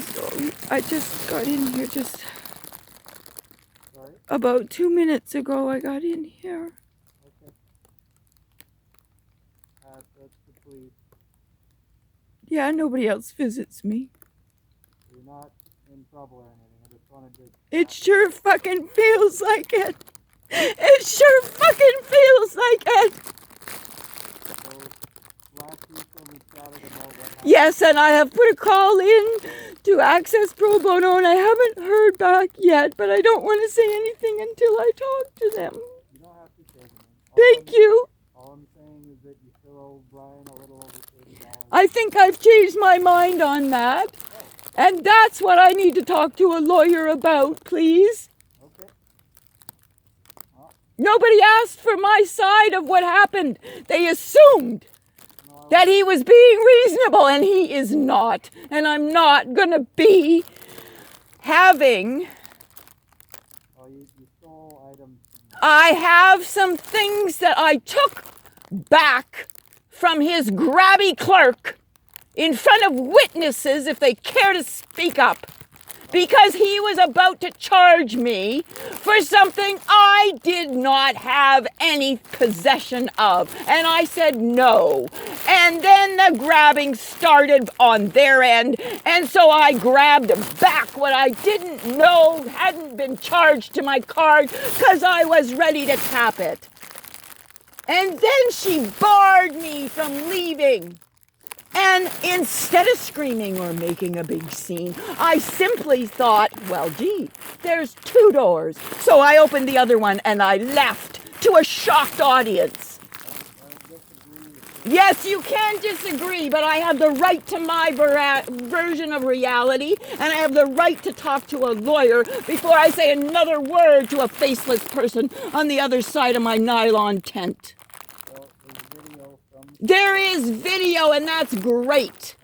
So I just got in here just Sorry? about 2 minutes ago. I got in here. Okay. So it's the police. Yeah, nobody else visits me. You're not in trouble or anything. I just wanted to... It sure fucking feels like it. It sure fucking feels like it. So, last week when we chatted about what happened... Yes, and I have put a call in to Access Pro Bono, and I haven't heard back yet, but I don't want to say anything until I talk to them. You don't have to say anything. Thank you. All I'm saying is that you still owe Brian a little over $30. I think I've changed my mind on that. And that's what I need to talk to a lawyer about, please. Okay. Well, Nobody asked for my side of what happened. They assumed that he was being reasonable, and he is not. And I'm not going to be having... well, you stole items from... I have some things that I took back from his grabby clerk in front of witnesses if they care to speak up, because he was about to charge me for something I did not have any possession of. And I said no. And then the grabbing started on their end. And so I grabbed back what I didn't know hadn't been charged to my card because I was ready to tap it. And then she barred me from leaving. And instead of screaming or making a big scene, I simply thought, well, gee, there's 2 doors. So I opened the other one and I left to a shocked audience. Yes, you can disagree, but I have the right to my version of reality, and I have the right to talk to a lawyer before I say another word to a faceless person on the other side of my nylon tent. There is video, and that's great,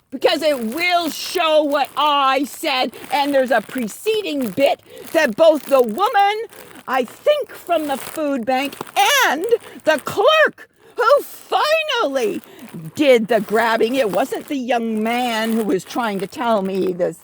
because it will show what I said, and there's a preceding bit that both the woman, I think from the food bank, and the clerk who finally did the grabbing. It wasn't the young man who was trying to tell me this,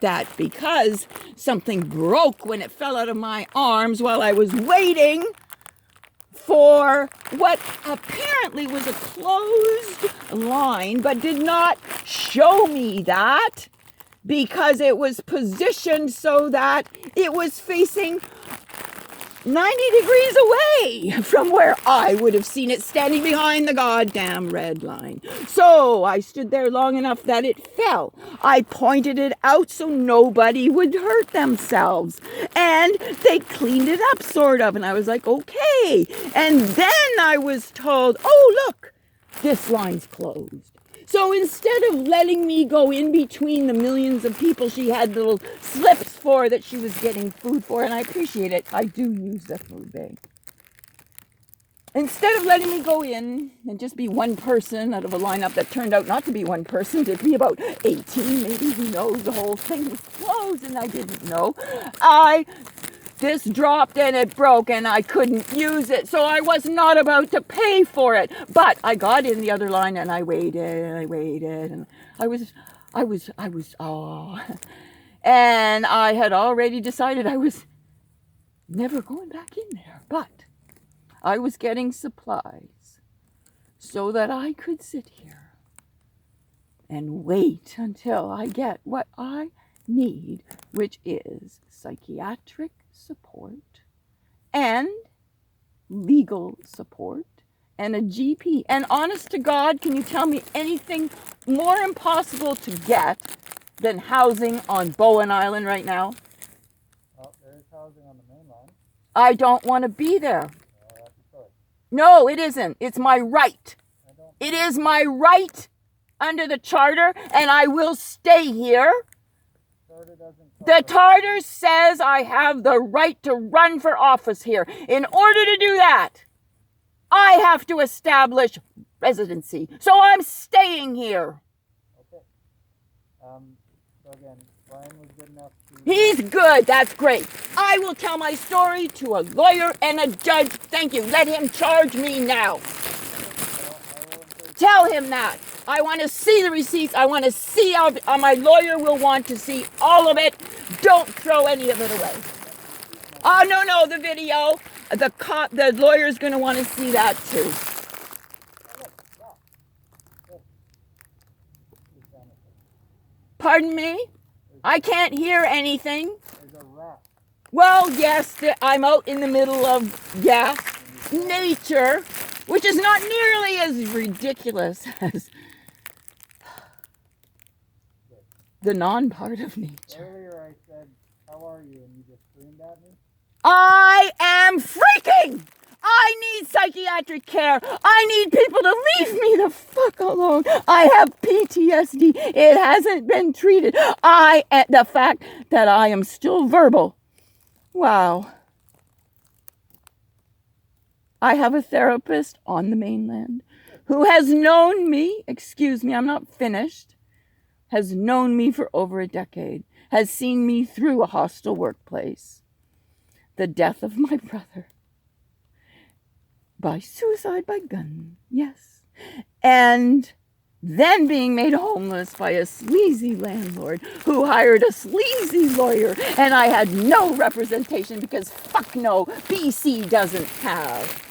that because something broke when it fell out of my arms while I was waiting for what apparently was a closed line, but did not show me that because it was positioned so that it was facing 90 degrees away from where I would have seen it standing behind the goddamn red line. So I stood there long enough that it fell. I pointed it out so nobody would hurt themselves. And they cleaned it up, sort of. And I was like, okay. And then I was told, oh, look, this line's closed. So instead of letting me go in between the millions of people she had little slips for that she was getting food for, and I appreciate it, I do use the food bank. Instead of letting me go in and just be one person out of a lineup that turned out not to be one person, to be about 18, maybe, who knows, the whole thing was closed and I didn't know. This dropped and it broke and I couldn't use it. So I was not about to pay for it. But I got in the other line and I waited and I was, and I had already decided I was never going back in there. But I was getting supplies so that I could sit here and wait until I get what I need, which is psychiatric support and legal support and a GP. And honest to God, can you tell me anything more impossible to get than housing on Bowen Island right now? Well, there is housing on the main line. I don't want to be there. That's a choice. No, it isn't. It's my right. It is my right under the charter, and I will stay here. The charter says I have the right to run for office here. In order to do that, I have to establish residency. So I'm staying here. Okay. So again, Brian was good enough to... He's good. That's great. I will tell my story to a lawyer and a judge. Thank you. Let him charge me now. I will encourage Tell him that. I want to see the receipts. I want to see how my lawyer will want to see all of it. Don't throw any of it away. Oh, no, the video. The lawyer's going to want to see that too. Pardon me? I can't hear anything. There's a rat. Well, yes, I'm out in the middle of, nature, which is not nearly as ridiculous as the non-part of nature. Earlier I said, how are you? And you just screamed at me? I am freaking! I need psychiatric care. I need people to leave me the fuck alone. I have PTSD. It hasn't been treated. The fact that I am still verbal. Wow. I have a therapist on the mainland who has known me, excuse me, I'm not finished, has known me for over a decade, has seen me through a hostile workplace, the death of my brother, by suicide by gun, yes, and then being made homeless by a sleazy landlord who hired a sleazy lawyer, and I had no representation because fuck no, BC doesn't have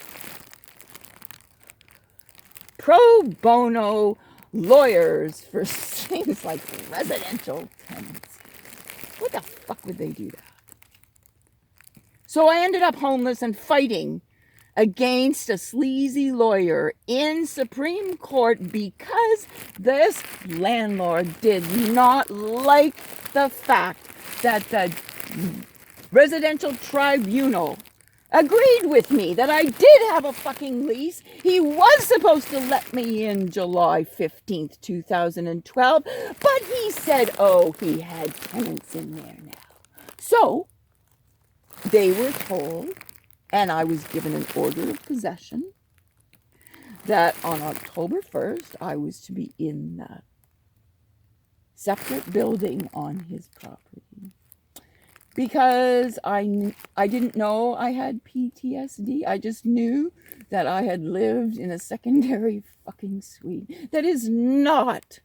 pro bono lawyers for things like residential tenants. What the fuck would they do that? So I ended up homeless and fighting against a sleazy lawyer in Supreme Court because this landlord did not like the fact that the residential tribunal agreed with me that I did have a fucking lease. He was supposed to let me in July 15th, 2012, but he said, oh, he had tenants in there now. So they were told, and I was given an order of possession, that on October 1st, I was to be in that separate building on his property. Because I didn't know I had PTSD. I just knew that I had lived in a secondary fucking suite that is not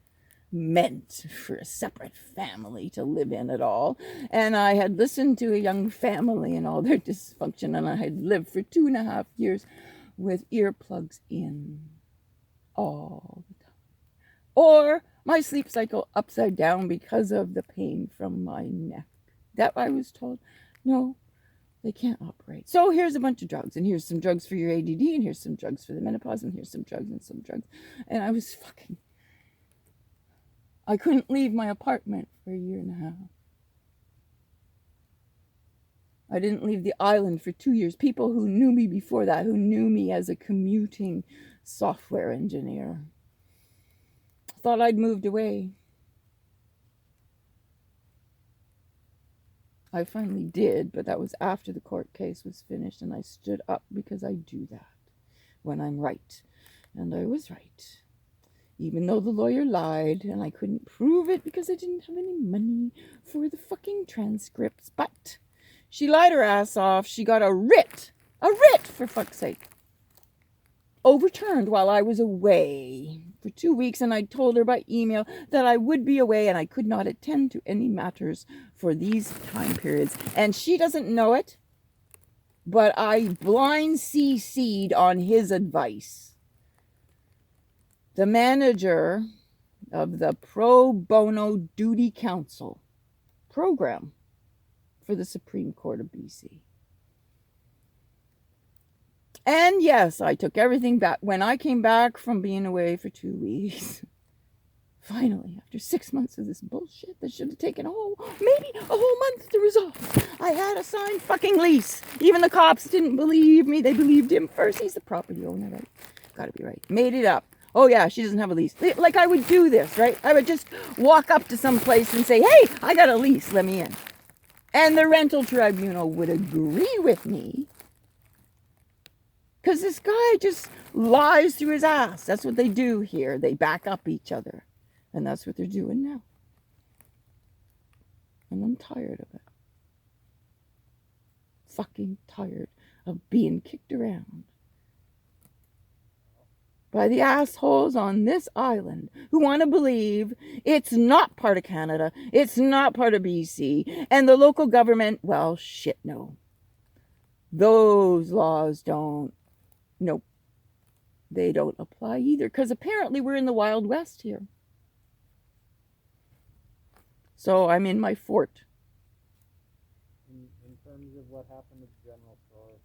meant for a separate family to live in at all. And I had listened to a young family and all their dysfunction, and I had lived for 2.5 years with earplugs in all the time. Or my sleep cycle upside down because of the pain from my neck. That I was told, no, they can't operate. So here's a bunch of drugs, and here's some drugs for your ADD, and here's some drugs for the menopause, and here's some drugs and some drugs. And I was fucking, I couldn't leave my apartment for 1.5 years. I didn't leave the island for 2 years. People who knew me before that, who knew me as a commuting software engineer, thought I'd moved away. I finally did, but that was after the court case was finished, and I stood up because I do that when I'm right. And I was right. Even though the lawyer lied, and I couldn't prove it because I didn't have any money for the fucking transcripts. But she lied her ass off. She got a writ, for fuck's sake, overturned while I was away for 2 weeks, and I told her by email that I would be away and I could not attend to any matters for these time periods. And she doesn't know it, but I blind CC'd on his advice the manager of the Pro Bono Duty Council program for the Supreme Court of BC. And yes, I took everything back. When I came back from being away for 2 weeks, finally, after 6 months of this bullshit that should have taken maybe a whole month to resolve, I had a signed fucking lease. Even the cops didn't believe me. They believed him first. He's the property owner, right? Gotta be right. Made it up. Oh yeah, she doesn't have a lease. Like I would do this, right? I would just walk up to some place and say, hey, I got a lease, let me in. And the rental tribunal would agree with me. Because this guy just lies through his ass. That's what they do here. They back up each other. And that's what they're doing now. And I'm tired of it. Fucking tired of being kicked around. by the assholes on this island who want to believe it's not part of Canada, it's not part of BC, and the local government, well, shit, no. Those laws don't, nope, they don't apply either, because apparently we're in the Wild West here. So I'm in my fort. In terms of what happened at the general store,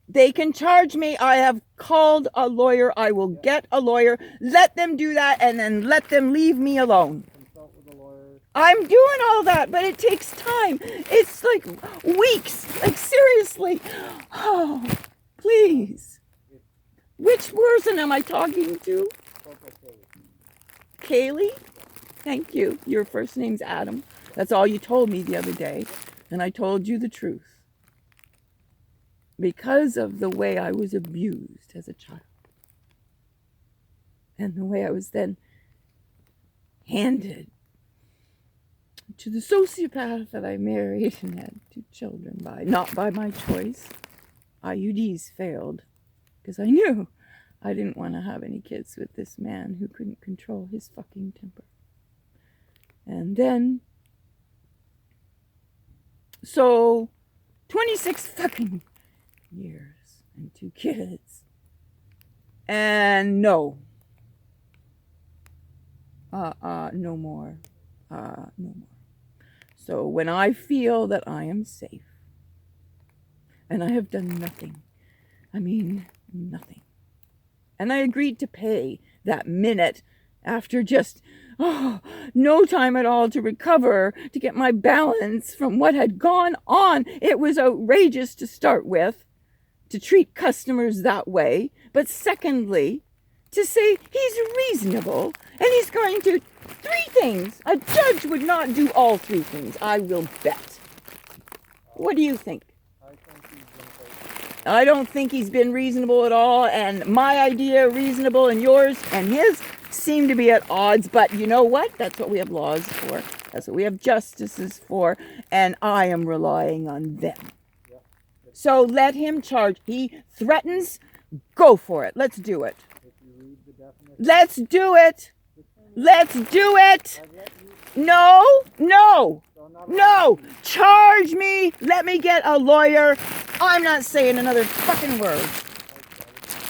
they can charge me. I have called a lawyer. I will get a lawyer. Let them do that and then let them leave me alone. consult with a lawyer. I'm doing all that, but it takes time. It's like weeks. Like, seriously. Oh, please. Which person am I talking to? Kaly? Thank you. Your first name's Adam. That's all you told me the other day. And I told you the truth. Because of the way I was abused as a child. And the way I was then handed to the sociopath that I married and had 2 children by. Not by my choice. IUDs failed. Because I knew I didn't want to have any kids with this man who couldn't control his fucking temper. And then, so 26 fucking years and 2 kids. And no. No more. No more. So when I feel that I am safe, and I have done nothing, I mean, nothing. And I agreed to pay that minute after just, no time at all to recover, to get my balance from what had gone on. It was outrageous to start with, to treat customers that way. But secondly, to say he's reasonable and he's going to 3 things. A judge would not do all 3 things, I will bet. What do you think? I don't think he's been reasonable at all, and my idea reasonable and yours and his seem to be at odds, but you know what? That's what we have laws for. That's what we have justices for, and I am relying on them. So let him charge. He threatens, go for it. Let's do it. Let's do it. Let's do it. No, no, no. Charge me. Let me get a lawyer. I'm not saying another fucking word.